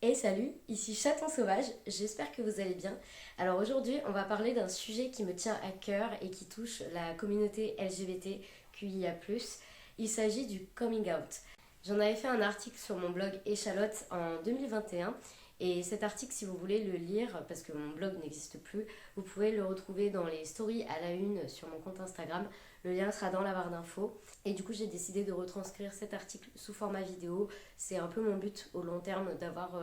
Hey salut, ici Chaton Sauvage, j'espère que vous allez bien. Alors aujourd'hui on va parler d'un sujet qui me tient à cœur et qui touche la communauté LGBTQIA+. Il s'agit du coming out. J'en avais fait un article sur mon blog Échalote en 2021 et cet article, si vous voulez le lire, parce que mon blog n'existe plus, vous pouvez le retrouver dans les stories à la une sur mon compte Instagram. Le lien sera dans la barre d'infos. Et du coup, j'ai décidé de retranscrire cet article sous format vidéo. C'est un peu mon but au long terme d'avoir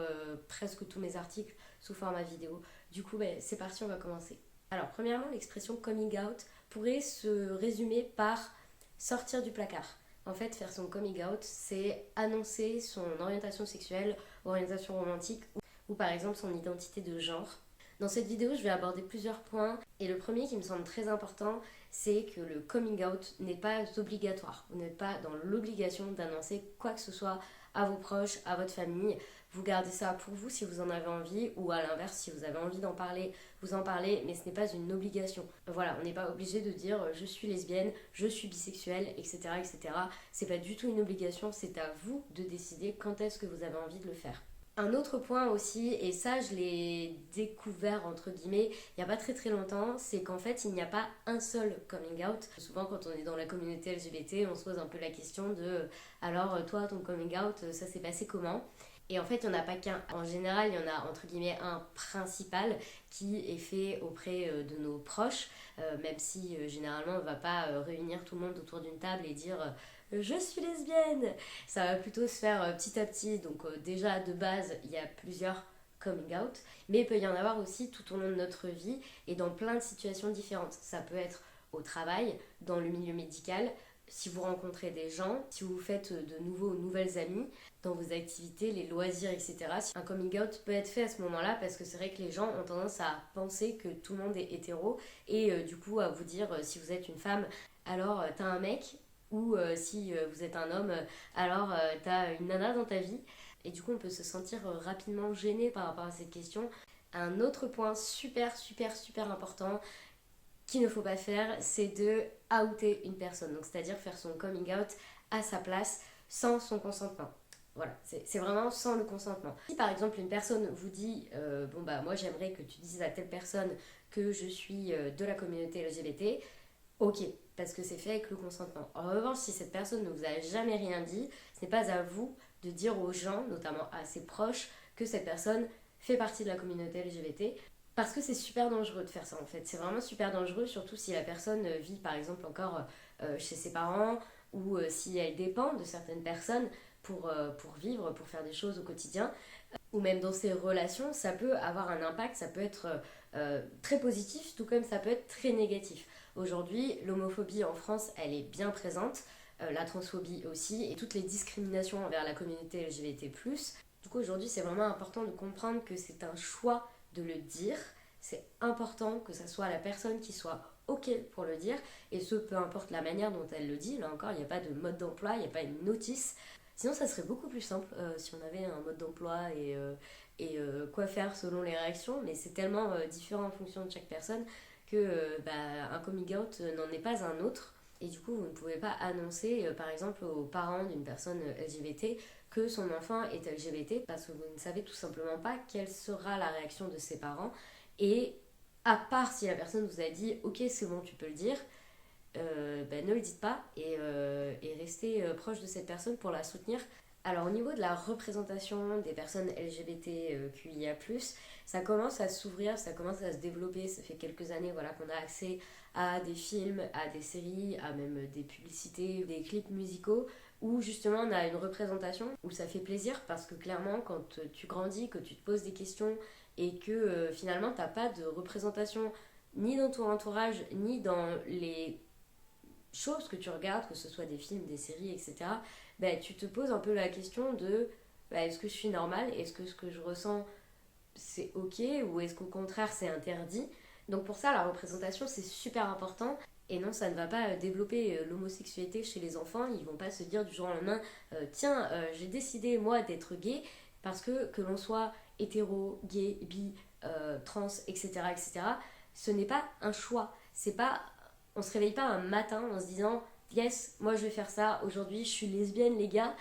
presque tous mes articles sous format vidéo. Du coup, c'est parti, on va commencer. Alors, premièrement, l'expression coming out pourrait se résumer par sortir du placard. En fait, faire son coming out, c'est annoncer son orientation sexuelle, orientation romantique ou par exemple son identité de genre. Dans cette vidéo, je vais aborder plusieurs points et le premier qui me semble très important, c'est que le coming out n'est pas obligatoire. Vous n'êtes pas dans l'obligation d'annoncer quoi que ce soit à vos proches, à votre famille. Vous gardez ça pour vous si vous en avez envie ou à l'inverse, si vous avez envie d'en parler, vous en parlez, mais ce n'est pas une obligation. Voilà, on n'est pas obligé de dire je suis lesbienne, je suis bisexuelle, etc. etc. C'est pas du tout une obligation, c'est à vous de décider quand est-ce que vous avez envie de le faire. Un autre point aussi, et ça je l'ai découvert entre guillemets il n'y a pas très très longtemps, c'est qu'en fait il n'y a pas un seul coming out. Souvent quand on est dans la communauté LGBT, on se pose un peu la question de alors toi ton coming out ça s'est passé comment? Et en fait il n'y en a pas qu'un. En général il y en a entre guillemets un principal qui est fait auprès de nos proches, même si généralement on ne va pas réunir tout le monde autour d'une table et dire je suis lesbienne. Ça va plutôt se faire petit à petit. Donc déjà de base, il y a plusieurs coming out, mais il peut y en avoir aussi tout au long de notre vie et dans plein de situations différentes. Ça peut être au travail, dans le milieu médical, si vous rencontrez des gens, si vous faites de nouveaux ou nouvelles amies, dans vos activités, les loisirs, etc. Un coming out peut être fait à ce moment-là parce que c'est vrai que les gens ont tendance à penser que tout le monde est hétéro et du coup à vous dire si vous êtes une femme, alors t'as un mec ou si vous êtes un homme, alors t'as une nana dans ta vie. Et du coup, on peut se sentir rapidement gêné par rapport à cette question. Un autre point super important qu'il ne faut pas faire, c'est de outer une personne. Donc, c'est-à-dire faire son coming out à sa place sans son consentement. Voilà, c'est vraiment sans le consentement. Si par exemple une personne vous dit bon bah moi j'aimerais que tu dises à telle personne que je suis de la communauté LGBT, ok, parce que c'est fait avec le consentement. En revanche, si cette personne ne vous a jamais rien dit, ce n'est pas à vous de dire aux gens, notamment à ses proches, que cette personne fait partie de la communauté LGBT. Parce que c'est super dangereux de faire ça en fait. C'est vraiment super dangereux, surtout si la personne vit par exemple encore chez ses parents ou si elle dépend de certaines personnes pour vivre, pour faire des choses au quotidien. Ou même dans ses relations, ça peut avoir un impact, ça peut être très positif, tout comme ça peut être très négatif. Aujourd'hui, l'homophobie en France, elle est bien présente, la transphobie aussi, et toutes les discriminations envers la communauté LGBT+. Du coup, aujourd'hui, c'est vraiment important de comprendre que c'est un choix de le dire. C'est important que ça soit la personne qui soit OK pour le dire, et ce, peu importe la manière dont elle le dit. Là encore, il n'y a pas de mode d'emploi, il n'y a pas une notice. Sinon, ça serait beaucoup plus simple si on avait un mode d'emploi et quoi faire selon les réactions, mais c'est tellement différent en fonction de chaque personne que un coming out n'en est pas un autre. Et du coup, vous ne pouvez pas annoncer, par exemple, aux parents d'une personne LGBT que son enfant est LGBT parce que vous ne savez tout simplement pas quelle sera la réaction de ses parents. Et à part si la personne vous a dit ok, c'est bon, tu peux le dire, ne le dites pas et restez proche de cette personne pour la soutenir. Alors au niveau de la représentation des personnes LGBTQIA+, ça commence à s'ouvrir, ça commence à se développer. Ça fait quelques années voilà, qu'on a accès à des films, à des séries, à même des publicités, des clips musicaux où justement on a une représentation où ça fait plaisir parce que clairement quand tu grandis, que tu te poses des questions et que finalement t'as pas de représentation ni dans ton entourage ni dans les choses que tu regardes, que ce soit des films, des séries, etc., tu te poses un peu la question de est-ce que je suis normale? Est-ce que ce que je ressens c'est ok? Ou est-ce qu'au contraire c'est interdit? Donc pour ça, la représentation c'est super important. Et non, ça ne va pas développer l'homosexualité chez les enfants. Ils vont pas se dire du jour au lendemain tiens, j'ai décidé moi d'être gay parce que l'on soit hétéro, gay, bi, trans, etc., etc., ce n'est pas un choix. C'est pas on se réveille pas un matin en se disant yes, moi je vais faire ça, aujourd'hui je suis lesbienne les gars.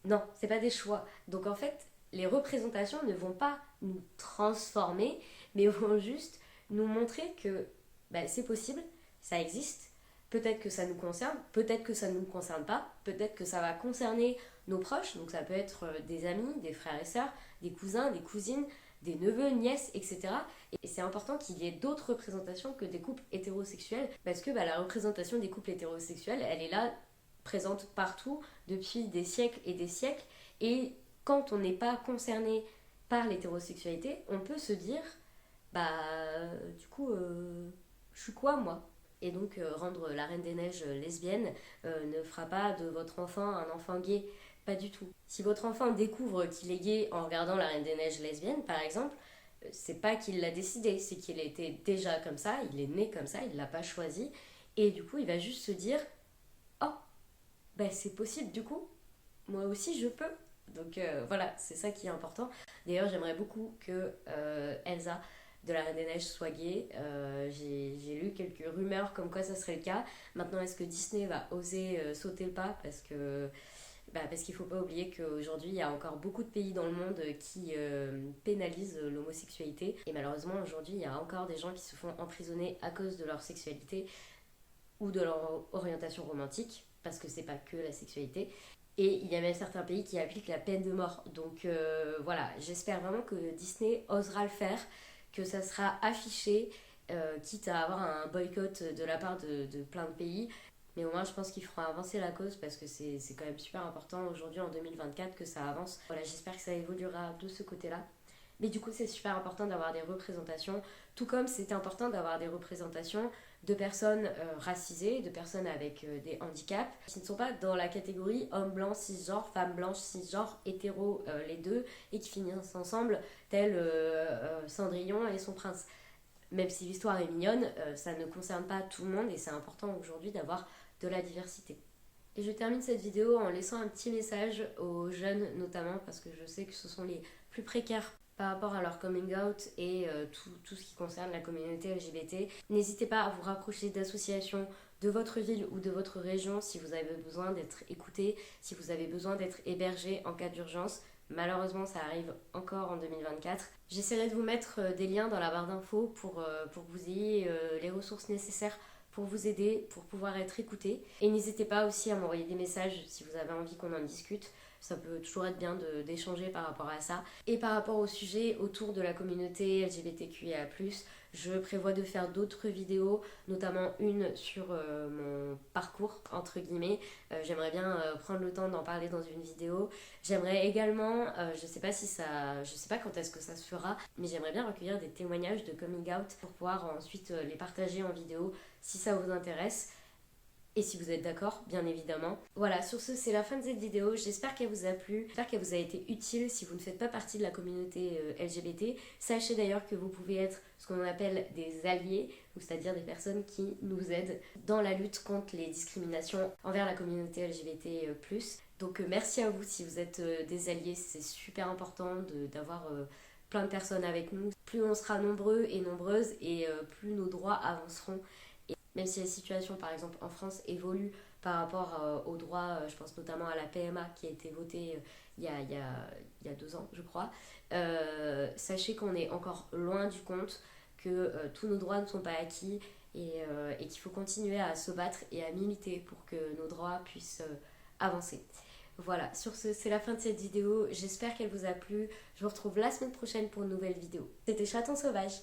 Non, c'est pas des choix. Donc en fait, les représentations ne vont pas nous transformer, mais vont juste nous montrer que c'est possible, ça existe. Peut-être que ça nous concerne, peut-être que ça ne nous concerne pas, peut-être que ça va concerner nos proches, donc ça peut être des amis, des frères et sœurs, des cousins, des cousines, des neveux, nièces, etc. Et c'est important qu'il y ait d'autres représentations que des couples hétérosexuels, parce que la représentation des couples hétérosexuels, elle est là, présente partout, depuis des siècles et des siècles, et quand on n'est pas concerné par l'hétérosexualité, on peut se dire, du coup, je suis quoi moi? Et donc rendre la Reine des Neiges lesbienne ne fera pas de votre enfant un enfant gay, pas du tout. Si votre enfant découvre qu'il est gay en regardant la Reine des Neiges lesbienne, par exemple, c'est pas qu'il l'a décidé, c'est qu'il était déjà comme ça, il est né comme ça, il l'a pas choisi, et du coup il va juste se dire, oh, c'est possible du coup, moi aussi je peux. Donc voilà, c'est ça qui est important. D'ailleurs, j'aimerais beaucoup que Elsa de la Reine des Neiges soit gay. J'ai lu quelques rumeurs comme quoi ça serait le cas. Maintenant, est-ce que Disney va oser sauter le pas parce qu'il ne faut pas oublier qu'aujourd'hui, il y a encore beaucoup de pays dans le monde qui pénalisent l'homosexualité. Et malheureusement, aujourd'hui, il y a encore des gens qui se font emprisonner à cause de leur sexualité ou de leur orientation romantique, parce que c'est pas que la sexualité. Et il y a même certains pays qui appliquent la peine de mort. Donc voilà, j'espère vraiment que Disney osera le faire, que ça sera affiché, quitte à avoir un boycott de la part de plein de pays. Mais au moins, je pense qu'ils feront avancer la cause parce que c'est quand même super important aujourd'hui en 2024 que ça avance. Voilà, j'espère que ça évoluera de ce côté-là. Mais du coup, c'est super important d'avoir des représentations, tout comme c'était important d'avoir des représentations de personnes racisées, de personnes avec des handicaps, qui ne sont pas dans la catégorie homme blanc cisgenre, femme blanche cisgenre, hétéro les deux, et qui finissent ensemble, tel Cendrillon et son prince. Même si l'histoire est mignonne, ça ne concerne pas tout le monde et c'est important aujourd'hui d'avoir de la diversité. Et je termine cette vidéo en laissant un petit message aux jeunes notamment, parce que je sais que ce sont les plus précaires par rapport à leur coming out et tout ce qui concerne la communauté LGBT. N'hésitez pas à vous rapprocher d'associations de votre ville ou de votre région si vous avez besoin d'être écouté, si vous avez besoin d'être hébergé en cas d'urgence. Malheureusement, ça arrive encore en 2024. J'essaierai de vous mettre des liens dans la barre d'infos pour que vous ayez les ressources nécessaires pour vous aider, pour pouvoir être écouté. Et n'hésitez pas aussi à m'envoyer des messages si vous avez envie qu'on en discute. Ça peut toujours être bien d'échanger par rapport à ça. Et par rapport au sujet autour de la communauté LGBTQIA+, je prévois de faire d'autres vidéos, notamment une sur mon parcours, entre guillemets. J'aimerais bien prendre le temps d'en parler dans une vidéo. J'aimerais également, je sais pas quand est-ce que ça se fera, mais j'aimerais bien recueillir des témoignages de coming out pour pouvoir ensuite les partager en vidéo si ça vous intéresse. Et si vous êtes d'accord, bien évidemment. Voilà, sur ce, c'est la fin de cette vidéo. J'espère qu'elle vous a plu. J'espère qu'elle vous a été utile si vous ne faites pas partie de la communauté LGBT. Sachez d'ailleurs que vous pouvez être ce qu'on appelle des alliés, c'est-à-dire des personnes qui nous aident dans la lutte contre les discriminations envers la communauté LGBT+. Donc merci à vous si vous êtes des alliés. C'est super important d'avoir plein de personnes avec nous. Plus on sera nombreux et nombreuses et plus nos droits avanceront. Même si la situation, par exemple, en France évolue par rapport aux droits, je pense notamment à la PMA qui a été votée il y a 2 ans, je crois, sachez qu'on est encore loin du compte, que tous nos droits ne sont pas acquis et qu'il faut continuer à se battre et à militer pour que nos droits puissent avancer. Voilà, sur ce, c'est la fin de cette vidéo. J'espère qu'elle vous a plu. Je vous retrouve la semaine prochaine pour une nouvelle vidéo. C'était Chaton Sauvage.